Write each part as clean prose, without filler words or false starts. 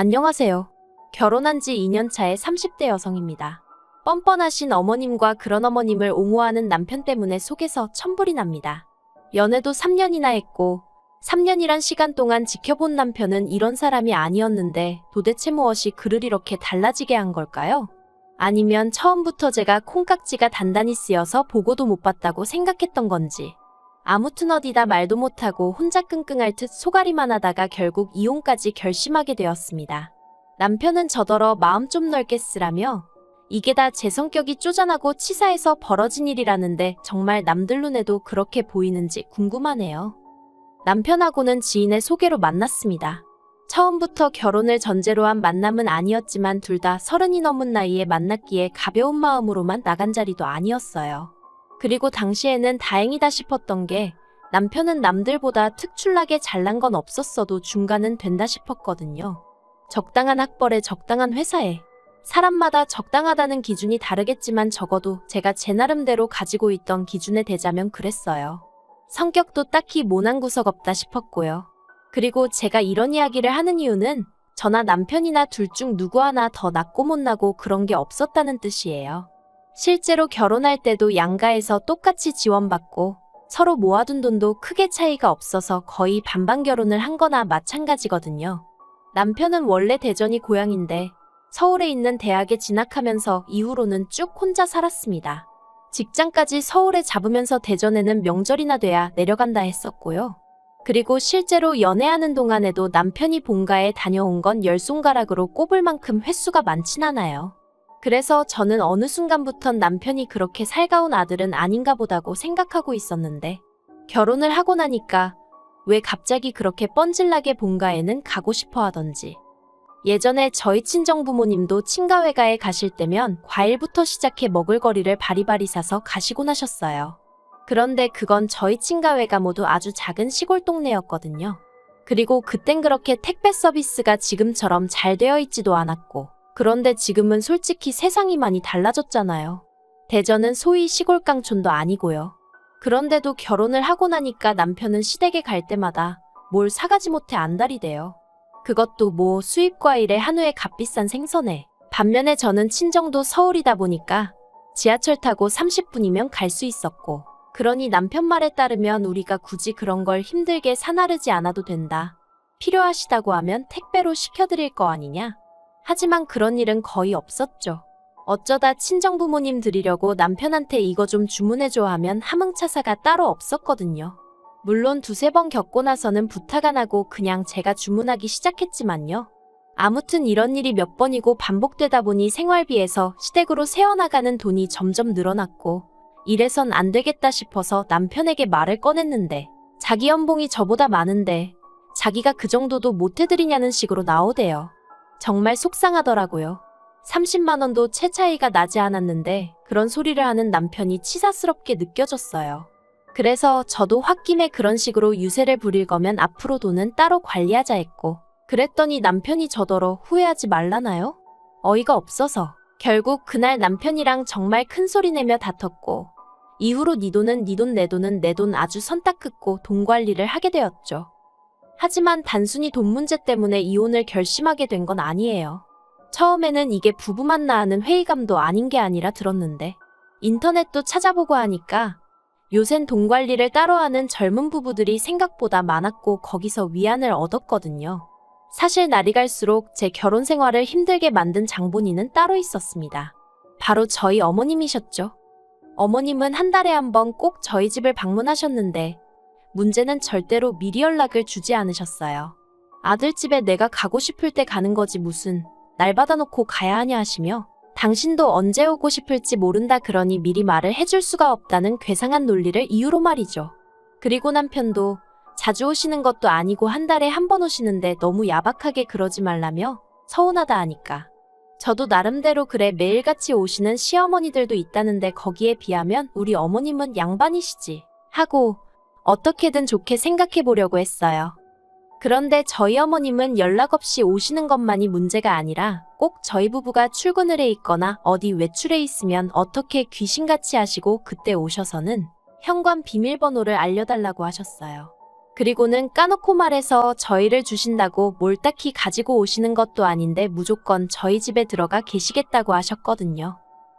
안녕하세요. 결혼한 지 2년 차의 30대 여성입니다. 뻔뻔하신 어머님과 그런 어머님을 옹호하는 남편 때문에 속에서 천불이 납니다. 연애도 3년이나 했고 3년이란 시간 동안 지켜본 남편은 이런 사람이 아니었는데 도대체 무엇이 그를 이렇게 달라지게 한 걸까요? 아니면 처음부터 제가 콩깍지가 단단히 쓰여서 보고도 못 봤다고 생각했던 건지. 아무튼 어디다 말도 못하고 혼자 끙끙 앓듯 소가리만 하다가 결국 이혼까지 결심하게 되었습니다. 남편은 저더러 마음 좀 넓게 쓰라며 이게 다 제 성격이 쪼잔하고 치사해서 벌어진 일이라는데 정말 남들 눈에도 그렇게 보이는지 궁금하네요. 남편하고는 지인의 소개로 만났습니다. 처음부터 결혼을 전제로 한 만남은 아니었지만 둘 다 30이 넘은 나이에 만났기에 가벼운 마음으로만 나간 자리도 아니었어요. 그리고 당시에는 다행이다 싶었던 게 남편은 남들보다 특출나게 잘난 건 없었어도 중간은 된다 싶었거든요. 적당한 학벌에 적당한 회사에. 사람마다 적당하다는 기준이 다르겠지만 적어도 제가 제 나름대로 가지고 있던 기준에 대자면 그랬어요. 성격도 딱히 모난 구석 없다 싶었고요. 그리고 제가 이런 이야기를 하는 이유는 저나 남편이나 둘 중 누구 하나 더 낫고 못나고 그런 게 없었다는 뜻이에요. 실제로 결혼할 때도 양가에서 똑같이 지원받고 서로 모아둔 돈도 크게 차이가 없어서 거의 반반 결혼을 한 거나 마찬가지거든요. 남편은 원래 대전이 고향인데 서울에 있는 대학에 진학하면서 이후로는 쭉 혼자 살았습니다. 직장까지 서울에 잡으면서 대전에는 명절이나 돼야 내려간다 했었고요. 그리고 실제로 연애하는 동안에도 남편이 본가에 다녀온 건 10손가락으로 꼽을 만큼 횟수가 많진 않아요. 그래서 저는 어느 순간부턴 남편이 그렇게 살가운 아들은 아닌가 보다고 생각하고 있었는데 결혼을 하고 나니까 왜 갑자기 그렇게 뻔질나게 본가에는 가고 싶어 하던지. 예전에 저희 친정부모님도 친가회가에 가실 때면 과일부터 시작해 먹을거리를 바리바리 사서 가시곤 하셨어요. 그런데 그건 저희 친가회가 모두 아주 작은 시골 동네였거든요. 그리고 그땐 그렇게 택배 서비스가 지금처럼 잘 되어 있지도 않았고 그런데 지금은 솔직히 세상이 많이 달라졌잖아요. 대전은 소위 시골 깡촌도 아니고요. 그런데도 결혼을 하고 나니까 남편은 시댁에 갈 때마다 뭘 사가지 못해 안달이대요. 그것도 뭐 수입 과일에 한우에 값비싼 생선에. 반면에 저는 친정도 서울이다 보니까 지하철 타고 30분이면 갈 수 있었고 그러니 남편 말에 따르면 우리가 굳이 그런 걸 힘들게 사나르지 않아도 된다. 필요하시다고 하면 택배로 시켜드릴 거 아니냐? 하지만 그런 일은 거의 없었죠. 어쩌다 친정부모님 드리려고 남편한테 이거 좀 주문해줘 하면 함흥차사가 따로 없었거든요. 물론 두세 번 겪고 나서는 부탁 안 하고 그냥 제가 주문하기 시작했지만요. 아무튼 이런 일이 몇 번이고 반복되다 보니 생활비에서 시댁으로 새어나가는 돈이 점점 늘어났고 이래선 안 되겠다 싶어서 남편에게 말을 꺼냈는데 자기 연봉이 저보다 많은데 자기가 그 정도도 못 해드리냐는 식으로 나오대요. 정말 속상하더라고요. 30만 원도 채 차이가 나지 않았는데 그런 소리를 하는 남편이 치사스럽게 느껴졌어요. 그래서 저도 홧김에 그런 식으로 유세를 부릴 거면 앞으로 돈은 따로 관리하자 했고 그랬더니 남편이 저더러 후회하지 말라나요? 어이가 없어서 결국 그날 남편이랑 정말 큰 소리 내며 다퉜고 이후로 네 돈은 네 돈 내 돈은 내 돈 아주 선 딱 긋고 돈 관리를 하게 되었죠. 하지만 단순히 돈 문제 때문에 이혼을 결심하게 된 건 아니에요. 처음에는 이게 부부만 낳는 회의감도 아닌 게 아니라 들었는데 인터넷도 찾아보고 하니까 요샌 돈 관리를 따로 하는 젊은 부부들이 생각보다 많았고 거기서 위안을 얻었거든요. 사실 날이 갈수록 제 결혼 생활을 힘들게 만든 장본인은 따로 있었습니다. 바로 저희 어머님이셨죠. 어머님은 한 달에 한 번 꼭 저희 집을 방문하셨는데 문제는 절대로 미리 연락을 주지 않으셨어요. 아들 집에 내가 가고 싶을 때 가는 거지 무슨 날 받아놓고 가야 하냐 하시며 당신도 언제 오고 싶을지 모른다 그러니 미리 말을 해줄 수가 없다는 괴상한 논리를 이유로 말이죠. 그리고 남편도 자주 오시는 것도 아니고 한 달에 한 번 오시는데 너무 야박하게 그러지 말라며 서운하다 하니까 저도 나름대로 그래 매일같이 오시는 시어머니들도 있다는데 거기에 비하면 우리 어머님은 양반이시지 하고 어떻게든 좋게 생각해 보려고 했어요. 그런데 저희 어머님은 연락 없이 오시는 것만이 문제가 아니라 꼭 저희 부부가 출근을 해 있거나 어디 외출해 있으면 어떻게 귀신같이 하시고 그때 오셔서는 현관 비밀번호를 알려달라고 하셨어요. 그리고는 까놓고 말해서 저희를 주신다고 뭘 딱히 가지고 오시는 것도 아닌데 무조건 저희 집에 들어가 계시겠다고 하셨거든요.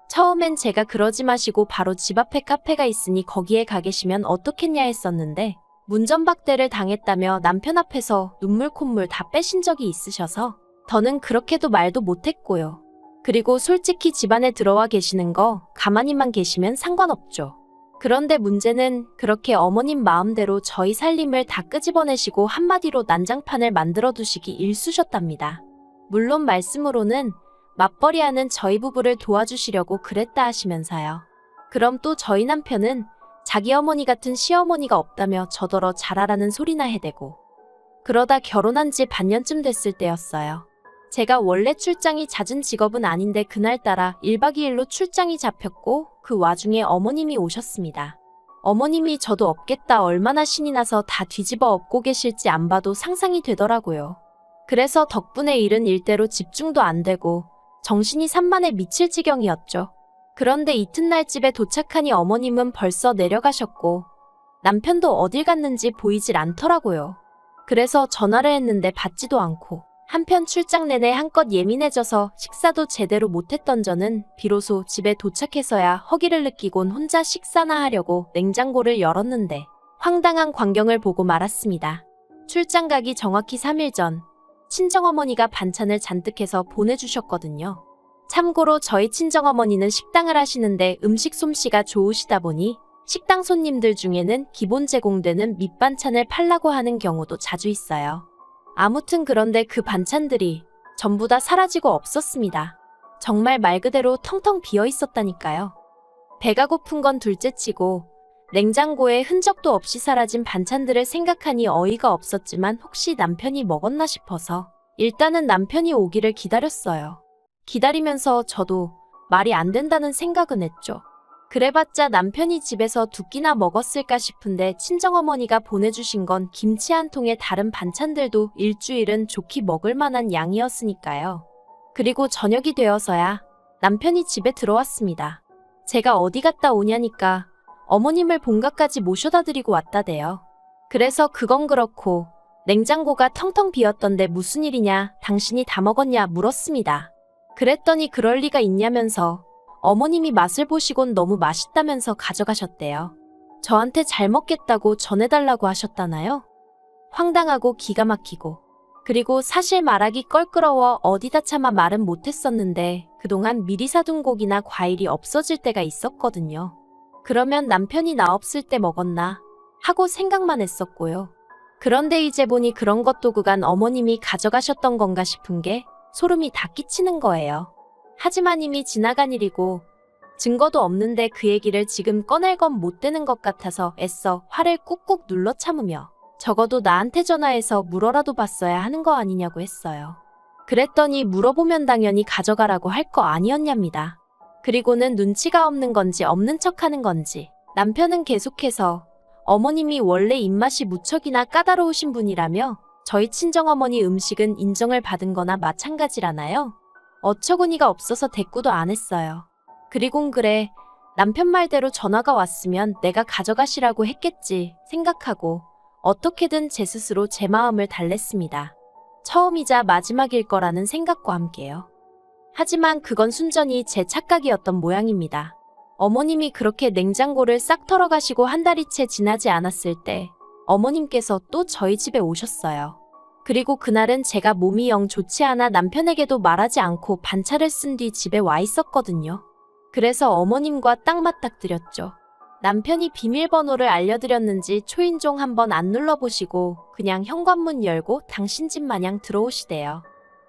처음엔 제가 그러지 마시고 바로 집 앞에 카페가 있으니 거기에 가 계시면 어떻겠냐 했었는데 문전박대를 당했다며 남편 앞에서 눈물 콧물 다 빼신 적이 있으셔서 더는 그렇게도 말도 못했고요. 그리고 솔직히 집안에 들어와 계시는 거 가만히만 계시면 상관없죠. 그런데 문제는 그렇게 어머님 마음대로 저희 살림을 다 끄집어내시고 한마디로 난장판을 만들어 두시기 일쑤셨답니다. 물론 말씀으로는 맞벌이하는 저희 부부를 도와주시려고 그랬다 하시면서요. 그럼 또 저희 남편은 자기 어머니 같은 시어머니가 없다며 저더러 잘하라는 소리나 해대고 그러다 결혼한 지 반년쯤 됐을 때였어요. 제가 원래 출장이 잦은 직업은 아닌데 그날따라 1박 2일로 출장이 잡혔고 그 와중에 어머님이 오셨습니다. 어머님이 저도 없겠다 얼마나 신이 나서 다 뒤집어 엎고 계실지 안 봐도 상상이 되더라고요. 그래서 덕분에 일은 일대로 집중도 안 되고 정신이 산만해 미칠 지경이었죠. 그런데 이튿날 집에 도착하니 어머님은 벌써 내려가셨고 남편도 어딜 갔는지 보이질 않더라고요. 그래서 전화를 했는데 받지도 않고 한편 출장 내내 한껏 예민해져서 식사도 제대로 못했던 저는 비로소 집에 도착해서야 허기를 느끼곤 혼자 식사나 하려고 냉장고를 열었는데 황당한 광경을 보고 말았습니다. 출장 가기 정확히 3일 전 친정어머니가 반찬을 잔뜩 해서 보내주셨거든요. 참고로 저희 친정어머니는 식당을 하시는데 음식 솜씨가 좋으시다 보니 식당 손님들 중에는 기본 제공되는 밑반찬을 팔라고 하는 경우도 자주 있어요. 아무튼 그런데 그 반찬들이 전부 다 사라지고 없었습니다. 정말 말 그대로 텅텅 비어 있었다니까요. 배가 고픈 건 둘째치고 냉장고에 흔적도 없이 사라진 반찬들을 생각하니 어이가 없었지만 혹시 남편이 먹었나 싶어서 일단은 남편이 오기를 기다렸어요. 기다리면서 저도 말이 안 된다는 생각은 했죠. 그래봤자 남편이 집에서 두 끼나 먹었을까 싶은데 친정어머니가 보내주신 건 김치 한 통에 다른 반찬들도 일주일은 좋게 먹을 만한 양이었으니까요. 그리고 저녁이 되어서야 남편이 집에 들어왔습니다. 제가 어디 갔다 오냐니까 어머님을 본가까지 모셔다 드리고 왔다대요. 그래서 그건 그렇고 냉장고가 텅텅 비었던데 무슨 일이냐, 당신이 다 먹었냐 물었습니다. 그랬더니 그럴 리가 있냐면서 어머님이 맛을 보시곤 너무 맛있다면서 가져가셨대요. 저한테 잘 먹겠다고 전해달라고 하셨다나요? 황당하고 기가 막히고 그리고 사실 말하기 껄끄러워 어디다 차마 말은 못했었는데 그동안 미리 사둔 고기나 과일이 없어질 때가 있었거든요. 그러면 남편이 나 없을 때 먹었나 하고 생각만 했었고요. 그런데 이제 보니 그런 것도 그간 어머님이 가져가셨던 건가 싶은 게 소름이 다 끼치는 거예요. 하지만 이미 지나간 일이고 증거도 없는데 그 얘기를 지금 꺼낼 건 못 되는 것 같아서 애써 화를 꾹꾹 눌러 참으며 적어도 나한테 전화해서 물어라도 봤어야 하는 거 아니냐고 했어요. 그랬더니 물어보면 당연히 가져가라고 할 거 아니었냐입니다. 그리고는 눈치가 없는 건지 없는 척하는 건지 남편은 계속해서 어머님이 원래 입맛이 무척이나 까다로우신 분이라며 저희 친정어머니 음식은 인정을 받은 거나 마찬가지라나요? 어처구니가 없어서 대꾸도 안 했어요. 그리곤 그래 남편 말대로 전화가 왔으면 내가 가져가시라고 했겠지 생각하고 어떻게든 제 스스로 제 마음을 달랬습니다. 처음이자 마지막일 거라는 생각과 함께요. 하지만 그건 순전히 제 착각이었던 모양입니다. 어머님이 그렇게 냉장고를 싹 털어가시고 한 달이 채 지나지 않았을 때 어머님께서 또 저희 집에 오셨어요. 그리고 그날은 제가 몸이 영 좋지 않아 남편에게도 말하지 않고 반차를 쓴 뒤 집에 와 있었거든요. 그래서 어머님과 딱 맞닥뜨렸죠. 남편이 비밀번호를 알려드렸는지 초인종 한번 안 눌러보시고 그냥 현관문 열고 당신 집 마냥 들어오시대요.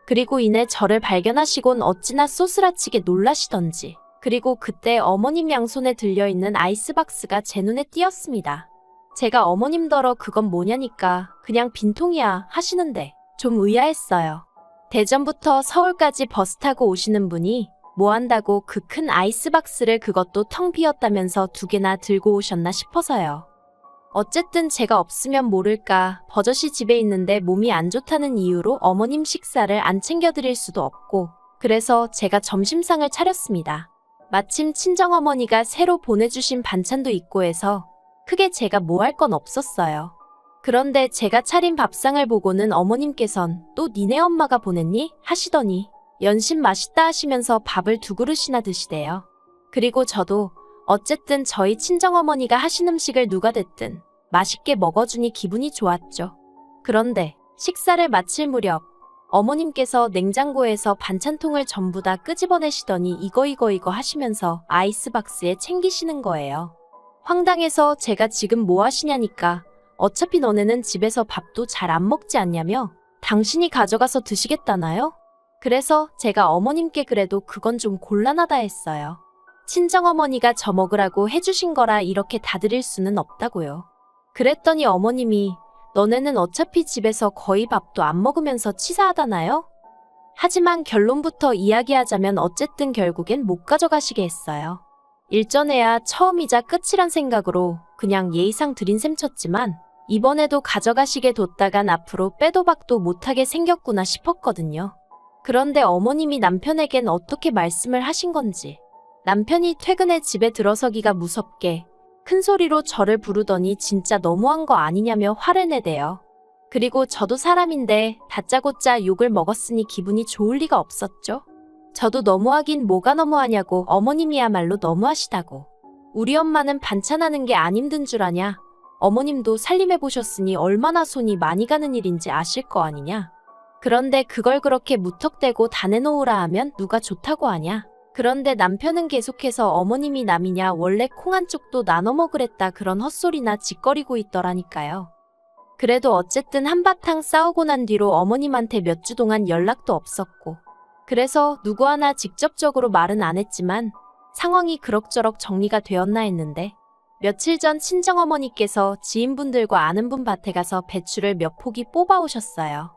그리고 이내 저를 발견하시곤 어찌나 쏘스라치게 놀라시던지. 그리고 그때 어머님 양손에 들려있는 아이스박스가 제 눈에 띄었습니다. 제가 어머님더러 그건 뭐냐니까 그냥 빈통이야 하시는데 좀 의아했어요. 대전부터 서울까지 버스 타고 오시는 분이 뭐 한다고 그 큰 아이스박스를 그것도 텅 비었다면서 두 개나 들고 오셨나 싶어서요. 어쨌든 제가 없으면 모를까 버젓이 집에 있는데 몸이 안 좋다는 이유로 어머님 식사를 안 챙겨드릴 수도 없고 그래서 제가 점심상을 차렸습니다. 마침 친정어머니가 새로 보내주신 반찬도 있고 해서 크게 제가 뭐 할 건 없었어요. 그런데 제가 차린 밥상을 보고는 어머님께선 또 니네 엄마가 보냈니? 하시더니 연신 맛있다 하시면서 밥을 2그릇이나 드시대요. 그리고 저도 어쨌든 저희 친정어머니가 하신 음식을 누가 됐든 맛있게 먹어주니 기분이 좋았죠. 그런데 식사를 마칠 무렵 어머님께서 냉장고에서 반찬통을 전부 다 끄집어내시더니 이거 하시면서 아이스박스에 챙기시는 거예요. 황당해서 제가 지금 뭐 하시냐니까 어차피 너네는 집에서 밥도 잘 안 먹지 않냐며 당신이 가져가서 드시겠다나요? 그래서 제가 어머님께 그래도 그건 좀 곤란하다 했어요. 친정어머니가 저 먹으라고 해주신 거라 이렇게 다 드릴 수는 없다고요. 그랬더니 어머님이 너네는 어차피 집에서 거의 밥도 안 먹으면서 치사하다나요? 하지만 결론부터 이야기하자면 어쨌든 결국엔 못 가져가시게 했어요. 일전에야 처음이자 끝이란 생각으로 그냥 예의상 드린 셈 쳤지만 이번에도 가져가시게 뒀다간 앞으로 빼도 박도 못하게 생겼구나 싶었거든요. 그런데 어머님이 남편에겐 어떻게 말씀을 하신 건지 남편이 퇴근해 집에 들어서기가 무섭게 큰 소리로 저를 부르더니 진짜 너무한 거 아니냐며 화를 내대요. 그리고 저도 사람인데 다짜고짜 욕을 먹었으니 기분이 좋을 리가 없었죠. 저도 너무하긴 뭐가 너무하냐고 어머님이야말로 너무하시다고. 우리 엄마는 반찬하는 게 안 힘든 줄 아냐. 어머님도 살림해보셨으니 얼마나 손이 많이 가는 일인지 아실 거 아니냐. 그런데 그걸 그렇게 무턱대고 다 내놓으라 하면 누가 좋다고 하냐. 그런데 남편은 계속해서 어머님이 남이냐 원래 콩 한쪽도 나눠 먹으랬다 그런 헛소리나 짓거리고 있더라니까요. 그래도 어쨌든 한바탕 싸우고 난 뒤로 어머님한테 몇 주 동안 연락도 없었고 그래서 누구 하나 직접적으로 말은 안 했지만 상황이 그럭저럭 정리가 되었나 했는데 며칠 전 친정어머니께서 지인분들과 아는 분 밭에 가서 배추를 몇 포기 뽑아오셨어요.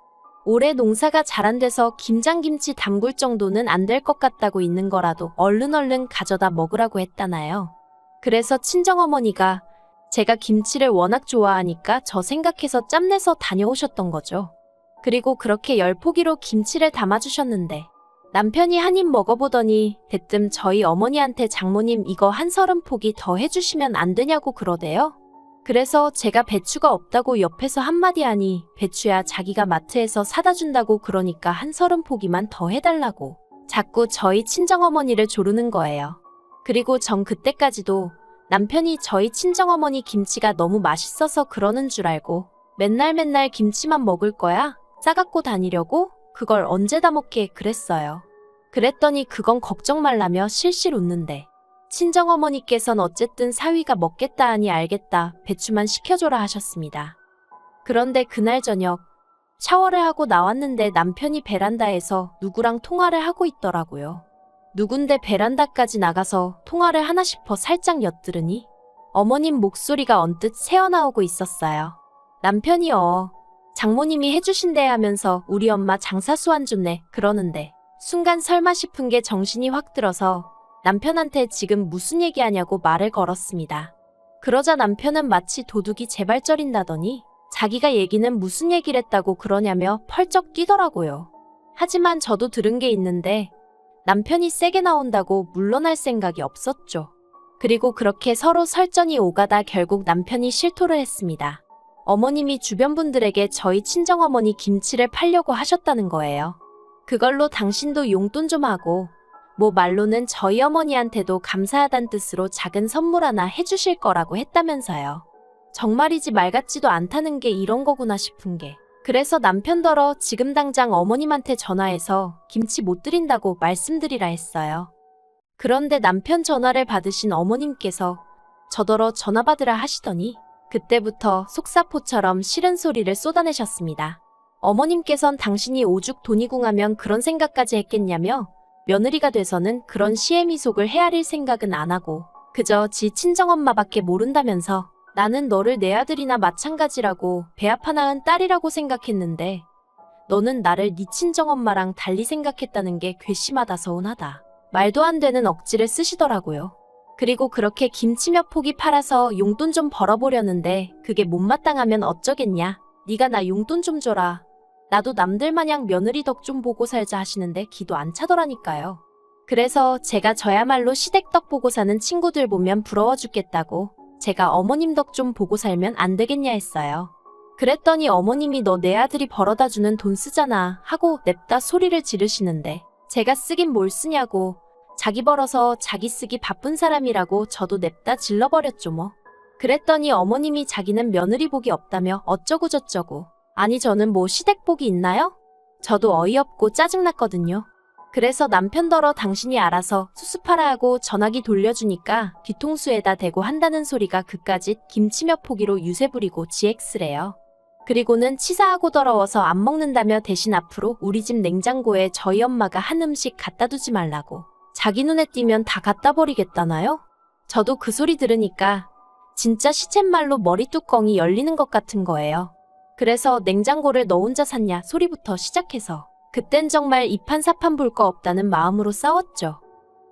올해 농사가 잘 안 돼서 김장김치 담글 정도는 안 될 것 같다고 있는 거라도 얼른 가져다 먹으라고 했다나요. 그래서 친정어머니가 제가 김치를 워낙 좋아하니까 저 생각해서 짬내서 다녀오셨던 거죠. 그리고 그렇게 10포기로 김치를 담아주셨는데 남편이 한 입 먹어보더니 대뜸 저희 어머니한테 장모님 이거 한 30포기 더 해주시면 안 되냐고 그러대요. 그래서 제가 배추가 없다고 옆에서 한마디 하니 배추야 자기가 마트에서 사다 준다고 그러니까 한 30포기만 더 해달라고 자꾸 저희 친정어머니를 조르는 거예요. 그리고 전 그때까지도 남편이 저희 친정어머니 김치가 너무 맛있어서 그러는 줄 알고 맨날 김치만 먹을 거야? 싸갖고 다니려고? 그걸 언제 다 먹게 그랬어요. 그랬더니 그건 걱정 말라며 실실 웃는데 친정어머니께선 어쨌든 사위가 먹겠다 하니 알겠다 배추만 시켜줘라 하셨습니다. 그런데 그날 저녁 샤워를 하고 나왔는데 남편이 베란다에서 누구랑 통화를 하고 있더라고요. 누군데 베란다까지 나가서 통화를 하나 싶어 살짝 엿들으니 어머님 목소리가 언뜻 새어나오고 있었어요. 남편이 장모님이 해주신대 하면서 우리 엄마 장사수 안 좋네 그러는데 순간 설마 싶은 게 정신이 확 들어서 남편한테 지금 무슨 얘기하냐고 말을 걸었습니다. 그러자 남편은 마치 도둑이 재발절인다더니 자기가 얘기는 무슨 얘기를 했다고 그러냐며 펄쩍 뛰더라고요. 하지만 저도 들은 게 있는데 남편이 세게 나온다고 물러날 생각이 없었죠. 그리고 그렇게 서로 설전이 오가다 결국 남편이 실토를 했습니다. 어머님이 주변 분들에게 저희 친정어머니 김치를 팔려고 하셨다는 거예요. 그걸로 당신도 용돈 좀 하고 뭐 말로는 저희 어머니한테도 감사하단 뜻으로 작은 선물 하나 해주실 거라고 했다면서요. 정말이지 말 같지도 않다는 게 이런 거구나 싶은 게 그래서 남편더러 지금 당장 어머님한테 전화해서 김치 못 드린다고 말씀드리라 했어요. 그런데 남편 전화를 받으신 어머님께서 저더러 전화 받으라 하시더니 그때부터 속사포처럼 싫은 소리를 쏟아내셨습니다. 어머님께선 당신이 오죽 돈이 궁하면 그런 생각까지 했겠냐며 며느리가 돼서는 그런 시애미속을 헤아릴 생각은 안 하고 그저 지 친정엄마밖에 모른다면서 나는 너를 내 아들이나 마찬가지라고 배 아파 낳은 딸이라고 생각했는데 너는 나를 네 친정엄마랑 달리 생각했다는 게 괘씸하다 서운하다. 말도 안 되는 억지를 쓰시더라고요. 그리고 그렇게 김치 몇 포기 팔아서 용돈 좀 벌어보려는데 그게 못마땅하면 어쩌겠냐. 네가 나 용돈 좀 줘라. 나도 남들 마냥 며느리 덕 좀 보고 살자 하시는데 기도 안 차더라니까요. 그래서 제가 저야말로 시댁 덕 보고 사는 친구들 보면 부러워 죽겠다고 제가 어머님 덕 좀 보고 살면 안 되겠냐 했어요. 그랬더니 어머님이 너 내 아들이 벌어다 주는 돈 쓰잖아 하고 냅다 소리를 지르시는데 제가 쓰긴 뭘 쓰냐고 자기 벌어서 자기 쓰기 바쁜 사람이라고 저도 냅다 질러버렸죠 뭐. 그랬더니 어머님이 자기는 며느리 복이 없다며 어쩌고저쩌고. 아니 저는 뭐 시댁복이 있나요? 저도 어이없고 짜증났거든요. 그래서 남편더러 당신이 알아서 수습하라 하고 전화기 돌려주니까 뒤통수에다 대고 한다는 소리가 그까짓 김치 몇 포기로 유세 부리고 GX래요. 그리고는 치사하고 더러워서 안 먹는다며 대신 앞으로 우리 집 냉장고에 저희 엄마가 한 음식 갖다 두지 말라고. 자기 눈에 띄면 다 갖다 버리겠다나요? 저도 그 소리 들으니까 진짜 시쳇말로 머리 뚜껑이 열리는 것 같은 거예요. 그래서 냉장고를 너 혼자 샀냐 소리부터 시작해서 그땐 정말 이판사판 볼 거 없다는 마음으로 싸웠죠.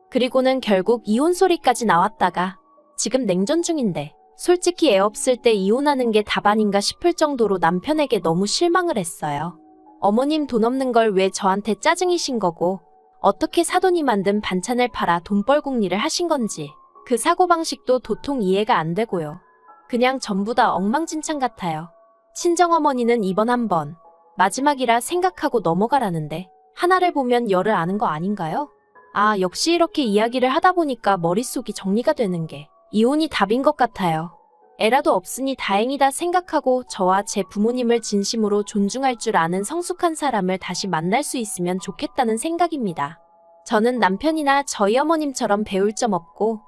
그리고는 결국 이혼 소리까지 나왔다가 지금 냉전 중인데 솔직히 애 없을 때 이혼하는 게 답 아닌가 싶을 정도로 남편에게 너무 실망을 했어요. 어머님 돈 없는 걸 왜 저한테 짜증이신 거고 어떻게 사돈이 만든 반찬을 팔아 돈벌궁리를 하신 건지 그 사고방식도 도통 이해가 안 되고요. 그냥 전부 다 엉망진창 같아요. 친정어머니는 이번 한 번 마지막이라 생각하고 넘어가라는데 하나를 보면 열을 아는 거 아닌가요? 아, 역시 이렇게 이야기를 하다 보니까 머릿속이 정리가 되는 게 이혼이 답인 것 같아요. 애라도 없으니 다행이다 생각하고 저와 제 부모님을 진심으로 존중할 줄 아는 성숙한 사람을 다시 만날 수 있으면 좋겠다는 생각입니다. 저는 남편이나 저희 어머님처럼 배울 점 없고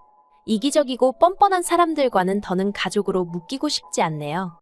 이기적이고 뻔뻔한 사람들과는 더는 가족으로 묶이고 싶지 않네요.